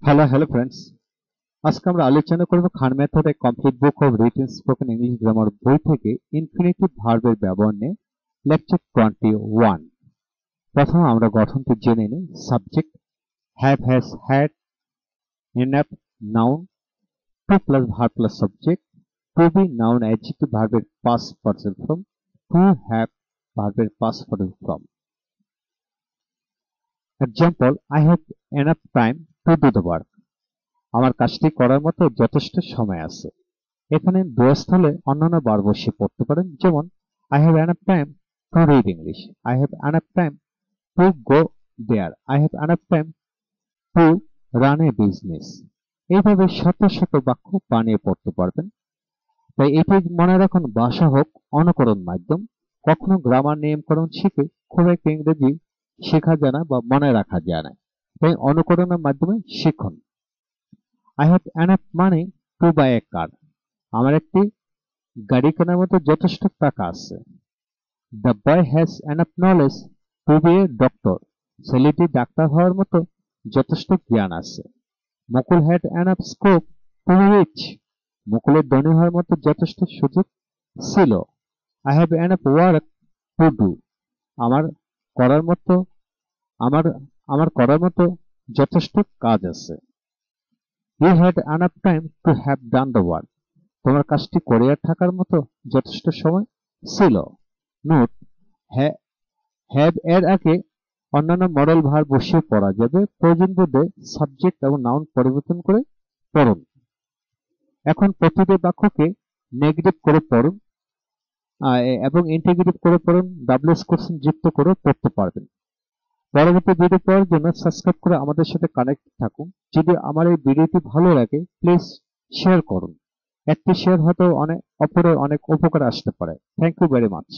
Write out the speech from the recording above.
Hello friends. আজকে আমরা আলোচনা করব Khan method a complete book of written spoken English grammar বই থেকে ইনফিনিটিভ ভার্বের ব্যবহার নিয়ে লেকচার 21। প্রথমে আমরা গঠনটি জেনে নিই। Subject have, has, had, enough, noun, to plus verb plus subject, to be noun adjective ভার্বের past person form, to have ভার্বের past person form. Example, I have enough time to do the work. আমার কাজটি করার মতো যথেষ্ট সময় আছে। এখানে দুস্থলে অন্যান্য বার বসিয়ে পড়তে পারেন, যেমন I have enough time to read English, I have enough time to go there, I have enough time to run a business। এইভাবে শত শত বাক্য বানিয়ে পড়তে পারবেন। তাই এটি মনে রাখুন, ভাষা হোক অনুকরণ মাধ্যম, কখনো গ্রামার নিয়মকরণ শিখে খুব একটা ইংরেজি শেখা যায় না বা মনে রাখা যায় না। তাই অনুকরণের মাধ্যমে শিখুন। I have enough money to buy a car. আমার একটি গাড়ি কেনার মতো যথেষ্ট টাকা আছে। The boy has enough knowledge to be a doctor. ছেলেটি ডাক্তার হওয়ার মতো যথেষ্ট জ্ঞান আছে। মুকুল had enough scope to be rich. মুকুলের ধনী হওয়ার মতো যথেষ্ট সুযোগ ছিল। I have enough work to do. আমার করার মতো আমার করার মতো যথেষ্ট কাজ আছে। You had enough time to have done the work. তোমার কাজটি করে থাকার মতো যথেষ্ট সময় ছিল। নোট, হ্যাভ এর আগে অন্যান্য মডেল ভার্ব বসিয়ে পড়া যাবে। প্রয়োজন বোধে সাবজেক্ট এবং নাউন পরিবর্তন করে পড়ুন। এখন প্রতিটি বাক্যকে নেগেটিভ করে পড়ুন এবং ইন্টিগ্রেটিভ করে পড়ুন। ডাবলস কোশ্চেন যুক্ত করে পড়তে পারবেন। পরবর্তী ভিডিও পাওয়ার জন্য সাবস্ক্রাইব করে আমাদের সাথে কানেক্ট থাকুন। যদি আমার এই ভিডিওটি ভালো লাগে প্লিজ শেয়ার করুন। একটি শেয়ার হয়তো অপরের অনেক উপকার আসতে পারে। Thank you very much.